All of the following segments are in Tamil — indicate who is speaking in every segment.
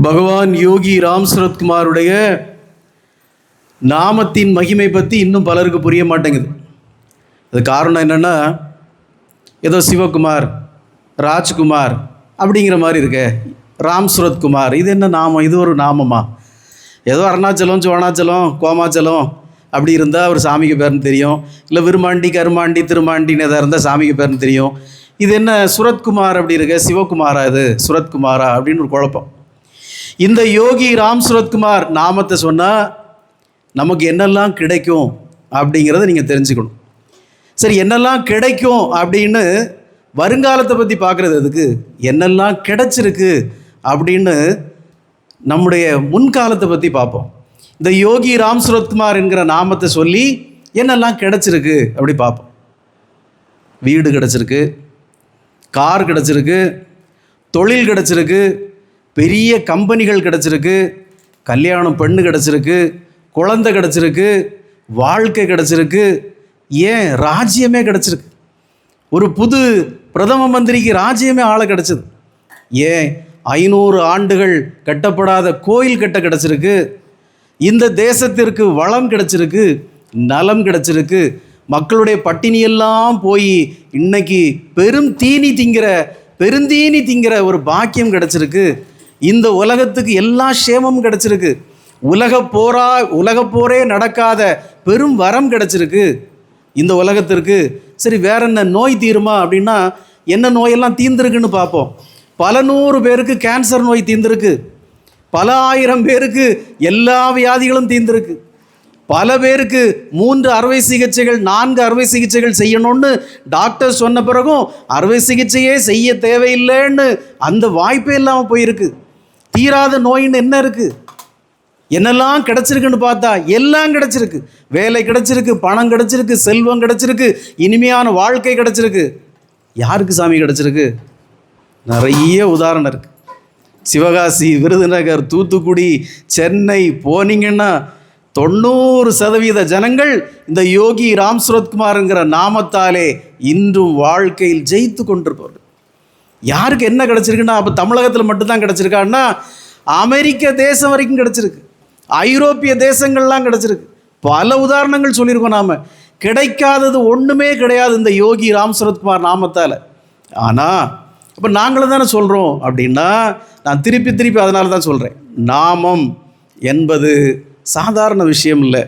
Speaker 1: பகவான் யோகி ராம் சரத்குமாருடைய நாமத்தின் மகிமை பற்றி இன்னும் பலருக்கு புரிய மாட்டேங்குது. அது காரணம் என்னென்னா, ஏதோ சிவகுமார், ராஜ்குமார் அப்படிங்கிற மாதிரி இருக்க, ராம் சரத்குமார் இது என்ன நாமம்? இது ஒரு நாமமா? ஏதோ அருணாச்சலம், சோணாச்சலம், கோமாச்சலம் அப்படி இருந்தால் அவர் சாமிக்கு பேர்னு தெரியும். இல்லை விருமாண்டி, கருமாண்டி, திருமாண்டின்னு எதாக இருந்தால் சாமிக்கு பேர்னு தெரியும். இது என்ன சுரத்குமார் அப்படி இருக்க, சிவகுமாரா இது சுரத்குமாரா அப்படின்னு ஒரு குழப்பம். இந்த யோகி ராம் சரத்குமார் நாமத்தை சொன்னால் நமக்கு என்னெல்லாம் கிடைக்கும் அப்படிங்கிறத நீங்கள் தெரிஞ்சுக்கணும். சரி, என்னெல்லாம் கிடைக்கும் அப்படின்னு வருங்காலத்தை பற்றி பார்க்குறது எதுக்கு? என்னெல்லாம் கிடைச்சிருக்கு அப்படின்னு நம்முடைய முன்காலத்தை பற்றி பார்ப்போம். இந்த யோகி ராம் சரத்குமார் என்கிற நாமத்தை சொல்லி என்னெல்லாம் கிடைச்சிருக்கு அப்படி பார்ப்போம். வீடு கிடச்சிருக்கு, கார் கிடச்சிருக்கு, தொழில் கிடச்சிருக்கு, பெரிய கம்பெனிகள் கிடச்சிருக்கு, கல்யாணம் பெண்ணு கிடச்சிருக்கு, குழந்தை கிடச்சிருக்கு, வாழ்க்கை கிடச்சிருக்கு, ஏன் ராஜ்யமே கிடச்சிருக்கு. ஒரு புது பிரதம மந்திரிக்கு ராஜ்யமே ஆள கிடச்சிது. ஏன் 500 ஆண்டுகள் கட்டப்படாத கோயில் கட்ட கிடச்சிருக்கு. இந்த தேசத்திற்கு வளம் கிடச்சிருக்கு, நலம் கிடச்சிருக்கு. மக்களுடைய பட்டினியெல்லாம் போய் இன்னைக்கு பெருந்தீனி திங்கிற ஒரு பாக்கியம் கிடச்சிருக்கு. இந்த உலகத்துக்கு எல்லா சேமமும் கிடச்சிருக்கு. உலக போரே நடக்காத பெரும் வரம் கிடச்சிருக்கு இந்த உலகத்திற்கு. சரி, வேற என்ன நோய் தீருமா அப்படின்னா என்ன நோயெல்லாம் தீர்ந்துருக்குன்னு பார்ப்போம். பல 100 பேருக்கு கேன்சர் நோய் தீர்ந்துருக்கு, பல 1000 பேருக்கு எல்லா வியாதிகளும் தீர்ந்துருக்கு, பல பேருக்கு 3 அறுவை சிகிச்சைகள் 4 அறுவை சிகிச்சைகள் செய்யணும்னு டாக்டர் சொன்ன பிறகும் அறுவை சிகிச்சையே செய்ய தேவையில்லைன்னு அந்த வாய்ப்பே இல்லாமல் போயிருக்கு. தீராத நோயின்னு என்ன இருக்குது? என்னெல்லாம் கிடச்சிருக்குன்னு பார்த்தா எல்லாம் கிடச்சிருக்கு. வேலை கிடச்சிருக்கு, பணம் கிடச்சிருக்கு, செல்வம் கிடச்சிருக்கு, இனிமையான வாழ்க்கை கிடச்சிருக்கு. யாருக்கு சாமி கிடச்சிருக்கு? நிறைய உதாரணம் இருக்குது. சிவகாசி, விருதுநகர், தூத்துக்குடி, சென்னை போனீங்கன்னா 90% ஜனங்கள் இந்த யோகி ராம் சரத்குமார்ங்கிற நாமத்தாலே இன்றும் வாழ்க்கையில் ஜெயித்து கொண்டிருப்பவர்கள். யாருக்கு என்ன கிடச்சிருக்குன்னா, அப்போ தமிழகத்தில் மட்டும்தான் கிடச்சிருக்கான்னா அமெரிக்க தேசம் வரைக்கும் கிடச்சிருக்கு, ஐரோப்பிய தேசங்கள்லாம் கிடச்சிருக்கு. பல உதாரணங்கள் சொல்லியிருக்கோம். நாம் கிடைக்காதது ஒன்றுமே கிடையாது இந்த யோகி ராம் சரத்குமார் நாமத்தால். ஆனால் அப்போ நாங்களும் தானே சொல்கிறோம் அப்படின்னா, நான் திருப்பி அதனால தான் சொல்கிறேன், நாமம் என்பது சாதாரண விஷயம் இல்லை.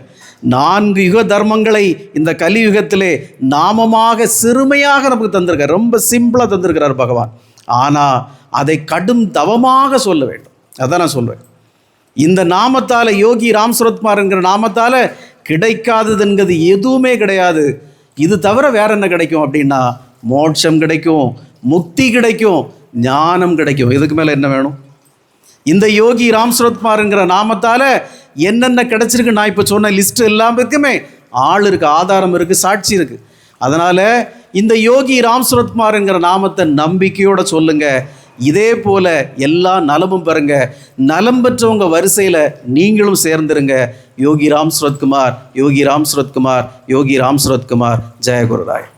Speaker 1: 4 யுக தர்மங்களை இந்த கலியுகத்திலே நாமமாக சிறுமையாக நமக்கு தந்திருக்கார். ரொம்ப சிம்பிளாக தந்திருக்கிறார் பகவான். ஆனால் அதை கடும் தவமாக சொல்ல வேண்டும். அதான் நான் சொல்கிறேன். இந்த நாமத்தால், யோகி ராம் சரத்குமார்ங்கிற நாமத்தால் கிடைக்காததுங்கிறது எதுவுமே கிடையாது. இது தவிர வேற என்ன கிடைக்கும் அப்படின்னா, மோட்சம் கிடைக்கும், முக்தி கிடைக்கும், ஞானம் கிடைக்கும். இதுக்கு மேலே என்ன வேணும்? இந்த யோகி ராம் சரத்குமார்ங்கிற நாமத்தால் என்னென்ன கிடைச்சிருக்கு நான் இப்போ சொன்ன லிஸ்ட்டு எல்லாத்துக்குமே ஆள் இருக்குது, ஆதாரம் இருக்குது, சாட்சி இருக்குது. அதனால் இந்த யோகி ராம் சரத்குமார்ங்கிற நாமத்தை நம்பிக்கையோடு சொல்லுங்கள். இதே போல் எல்லா நலமும் பெறுங்க. நலம் பெற்றவங்க வரிசையில் நீங்களும் சேர்ந்துருங்க. யோகி ராம் சரத்குமார், யோகி ராம் சரத்குமார், யோகி ராம் சரத்குமார். ஜெய குருராய்.